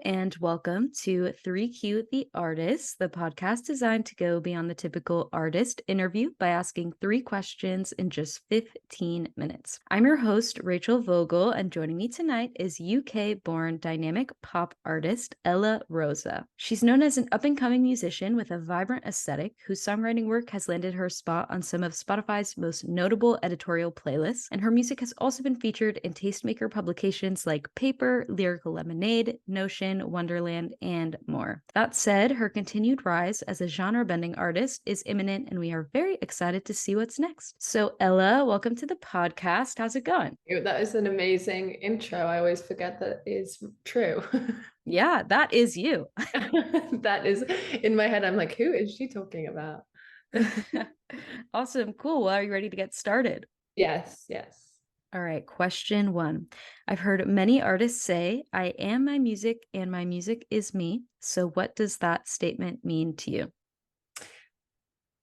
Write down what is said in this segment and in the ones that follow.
and welcome to 3Q The Artist, the podcast designed to go beyond the typical artist interview by asking 3 questions in just 15 minutes. I'm your host, Rachel Vogel, and joining me tonight is UK-born dynamic pop artist Ella Rosa. She's known as an up-and-coming musician with a vibrant aesthetic whose songwriting work has landed her spot on some of Spotify's most notable editorial playlists, and her music has also been featured in tastemaker publications like Paper, Lyrical Lemonade, Notion, Wonderland, and more. That said, her continued rise as a genre-bending artist is imminent, and we are very excited to see what's next. So, Ella, welcome to the podcast. How's it going? That is an amazing intro. I always forget that is true. Yeah, that is you. That is in my head. I'm like, who is she talking about? Awesome. Cool. Well, are you ready to get started? Yes, yes. All right, question 1. I've heard many artists say, I am my music and my music is me. So what does that statement mean to you?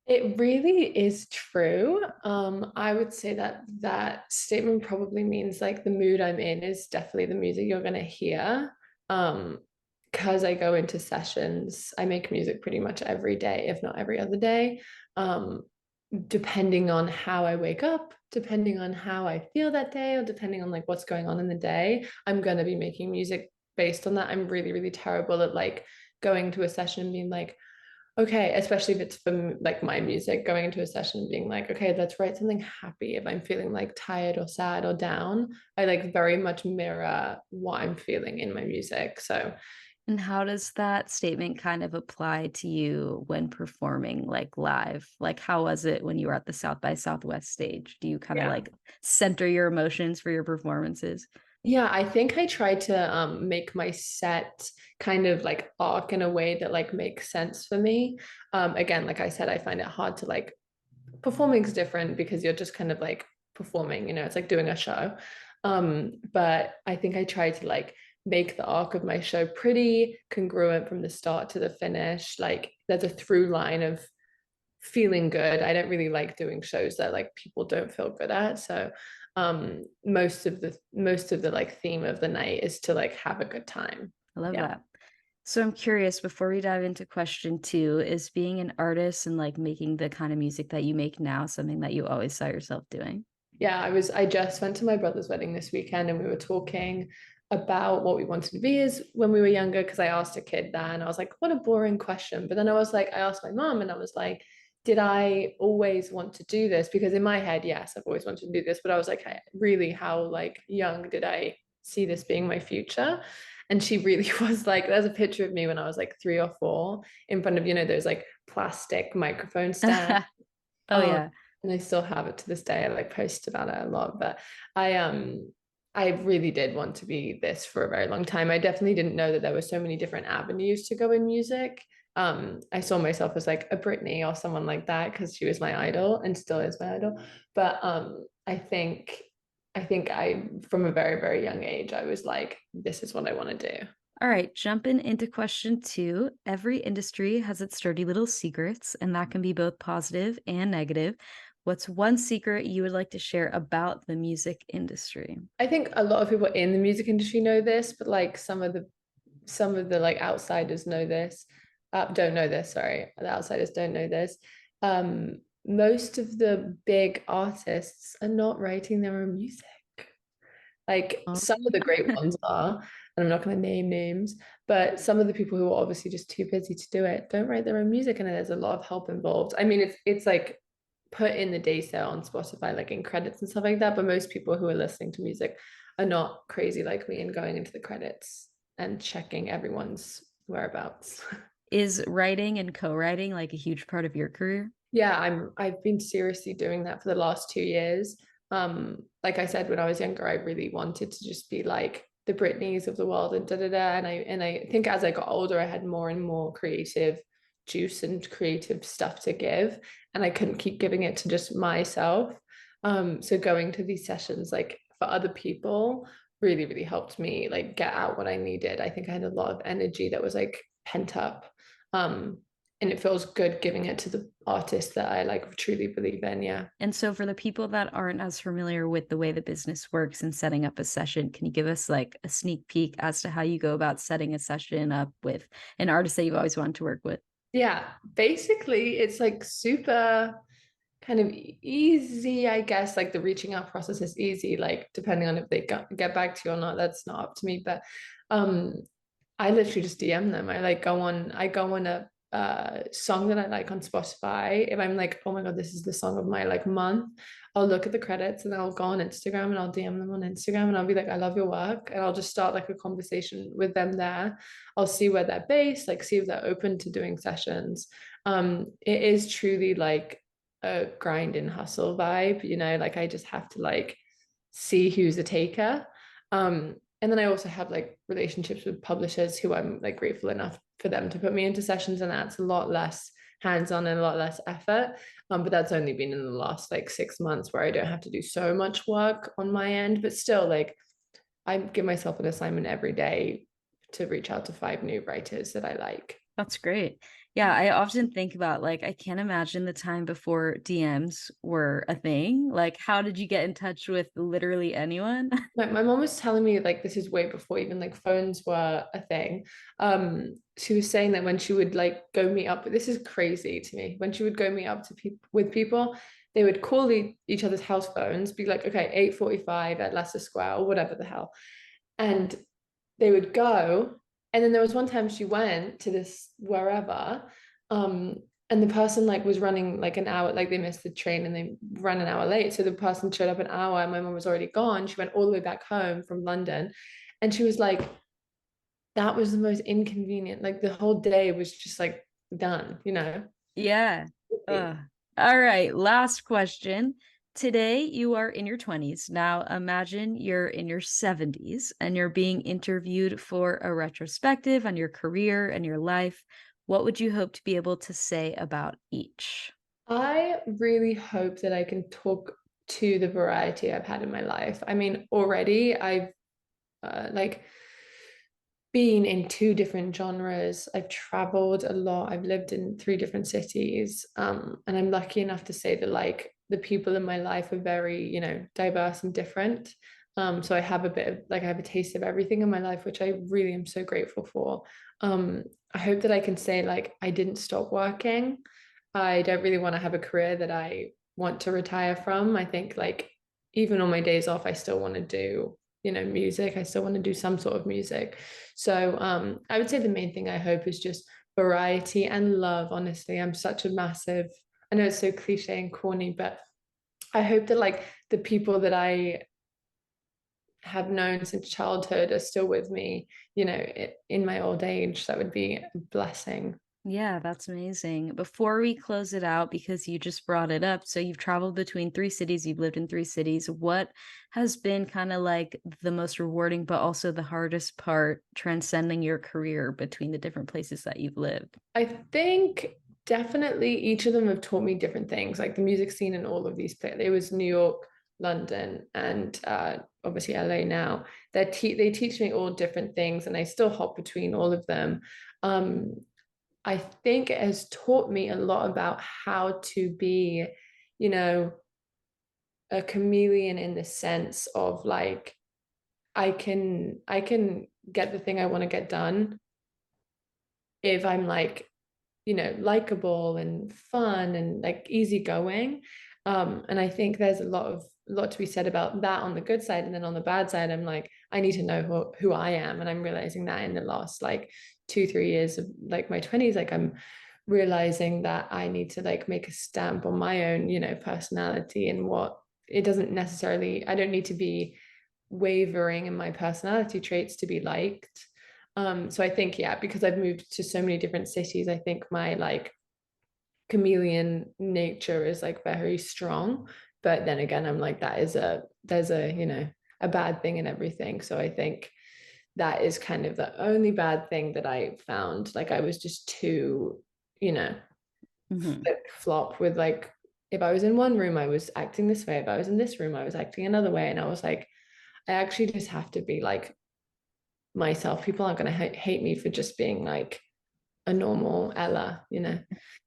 It really is true. I would say that that statement probably means like the mood I'm in is definitely the music you're going to hear. Because I go into sessions, I make music pretty much every day, if not every other day. Um, Depending on how I wake up, depending on how I feel that day, or depending on like what's going on in the day, I'm going to be making music based on that. I'm really, really terrible at like going to a session and being like, okay, especially if it's for like my music, going into a session and being like, okay, let's write something happy. If I'm feeling like tired or sad or down, I like very much mirror what I'm feeling in my music. So And how does that statement kind of apply to you when performing like live? Like, how was it when you were at the South by Southwest stage? Do you kind of yeah. like center your emotions for your performances? Yeah, I think I try to make my set kind of like arc in a way that like makes sense for me. Again, like I said, I find it hard to like performing's different because you're just kind of like performing, it's like doing a show. But I think I try to like make the arc of my show pretty congruent from the start to the finish. Like there's a through line of feeling good. I don't really like doing shows that like people don't feel good at. So most of the like theme of the night is to like have a good time. I love Yeah. that. So I'm curious, before we dive into question 2, is being an artist and like making the kind of music that you make now something that you always saw yourself doing? Yeah, I just went to my brother's wedding this weekend and we were talking about what we wanted to be as when we were younger because I asked a kid that and I was like, what a boring question. But then I was like, I asked my mom and I was like, did I always want to do this? Because in my head, yes, I've always wanted to do this, but I was like, hey, really, how like young did I see this being my future? And she really was like, there's a picture of me when I was like 3 or 4 in front of, those like plastic microphone stands. Oh Um, yeah. and I still have it to this day. I like post about it a lot, but I really did want to be this for a very long time. I definitely didn't know that there were so many different avenues to go in music. I saw myself as like a Britney or someone like that because she was my idol and still is my idol. But I think from a very, very young age, I was like, this is what I want to do. All right, jumping into question 2. Every industry has its dirty little secrets, and that can be both positive and negative. What's one secret you would like to share about the music industry? I think a lot of people in the music industry know this, but like some of the like outsiders know this, don't know this, sorry. The outsiders don't know this. Most of the big artists are not writing their own music. Like Oh. some of the great ones are, and I'm not going to name names, but some of the people who are obviously just too busy to do it don't write their own music, and there's a lot of help involved. I mean, it's like put in the day sale on Spotify, like in credits and stuff like that. But most people who are listening to music are not crazy like me and going into the credits and checking everyone's whereabouts. Is writing and co-writing like a huge part of your career? Yeah, I've been seriously doing that for the last 2 years. Like I said, when I was younger, I really wanted to just be like the Britneys of the world and da da da. And I think as I got older, I had more and more creative juice and creative stuff to give, and I couldn't keep giving it to just myself. So going to these sessions like for other people really, really helped me like get out what I needed. I think I had a lot of energy that was like pent up. Um, and it feels good giving it to the artist that I like truly believe in. Yeah. And so, for the people that aren't as familiar with the way the business works and setting up a session, can you give us like a sneak peek as to how you go about setting a session up with an artist that you've always wanted to work with? Yeah, basically it's like super kind of easy, I guess. Like the reaching out process is easy, like depending on if they get back to you or not, that's not up to me. But um I literally just DM them. I go on a song that I like on Spotify. If I'm like, oh my God, this is the song of my like month, I'll look at the credits and I'll go on Instagram and I'll DM them on Instagram and I'll be like, I love your work. And I'll just start like a conversation with them there. I'll see where they're based, like see if they're open to doing sessions. It is truly like a grind and hustle vibe, you know, like I just have to like see who's a taker. And then I also have like relationships with publishers who I'm like grateful enough for them to put me into sessions, and that's a lot less hands-on and a lot less effort. But that's only been in the last like 6 months where I don't have to do so much work on my end. But still, like I give myself an assignment every day to reach out to 5 new writers that I like. That's great. Yeah, I often think about like I can't imagine the time before DMs were a thing. Like, how did you get in touch with literally anyone? My mom was telling me like this is way before even like phones were a thing. She was saying that when she would like go meet up, this is crazy to me. When she would go meet up to people with people, they would call each other's house phones, be like, okay, 8:45 at Leicester Square or whatever the hell. And they would go. And then there was one time she went to this wherever, um, and the person like was running like an hour, like they missed the train and they ran an hour late. So the person showed up an hour and my mom was already gone. She went all the way back home from London. And she was like, that was the most inconvenient. Like the whole day was just like done, you know? Yeah. All right. Last question. Today, you are in your 20s. Now, imagine you're in your 70s and you're being interviewed for a retrospective on your career and your life. What would you hope to be able to say about each? I really hope that I can talk to the variety I've had in my life. I mean, already I've like been in 2 different genres. I've traveled a lot. I've lived in 3 different cities. And I'm lucky enough to say that like the people in my life are very, you know, diverse and different. So I have a bit of like I have a taste of everything in my life, which I really am so grateful for. I hope that I can say like I didn't stop working. I don't really want to have a career that I want to retire from. I think like even on my days off, I still want to do, you know, music. I still want to do some sort of music. So I would say the main thing I hope is just variety and love. Honestly, I'm such a massive, I know it's so cliche and corny, but I hope that like the people that I have known since childhood are still with me, you know, in my old age. That would be a blessing. Yeah, that's amazing. Before we close it out, because you just brought it up, so you've traveled between 3 cities, you've lived in 3 cities. What has been kind of like the most rewarding, but also the hardest part transcending your career between the different places that you've lived? I think definitely each of them have taught me different things. Like the music scene in all of these places, it was New York, London, and obviously LA now. They teach me all different things, and I still hop between all of them. Um, I think it has taught me a lot about how to be, you know, a chameleon in the sense of like I can get the thing I want to get done if I'm like, you know, likable and fun and like easygoing. And I think there's a lot to be said about that on the good side. And then on the bad side, I'm like, I need to know who I am. And I'm realizing that in the last like 2, 3 years of like my 20s, like I'm realizing that I need to like make a stamp on my own, you know, personality and what it doesn't necessarily, I don't need to be wavering in my personality traits to be liked. So I think, yeah, because I've moved to so many different cities, I think my like chameleon nature is like very strong. But then again, I'm like, there's a, you know, a bad thing in everything. So I think that is kind of the only bad thing that I found. Like I was just too, you know, Hmm. flip flop with like, if I was in one room, I was acting this way. If I was in this room, I was acting another way. And I was like, I actually just have to be like myself. People aren't going to hate me for just being like a normal Ella,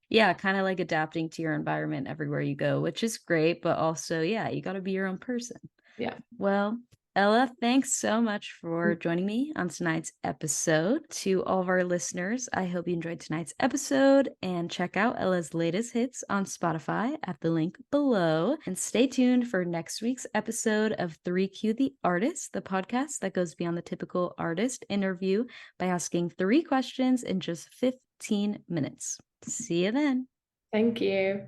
Yeah, kind of like adapting to your environment everywhere you go, which is great, but also, yeah, you got to be your own person. Yeah. Well, Ella, thanks so much for joining me on tonight's episode. To all of our listeners, I hope you enjoyed tonight's episode and check out Ella's latest hits on Spotify at the link below. And stay tuned for next week's episode of 3Q the Artist, the podcast that goes beyond the typical artist interview by asking 3 questions in just 15 minutes. See you then. Thank you.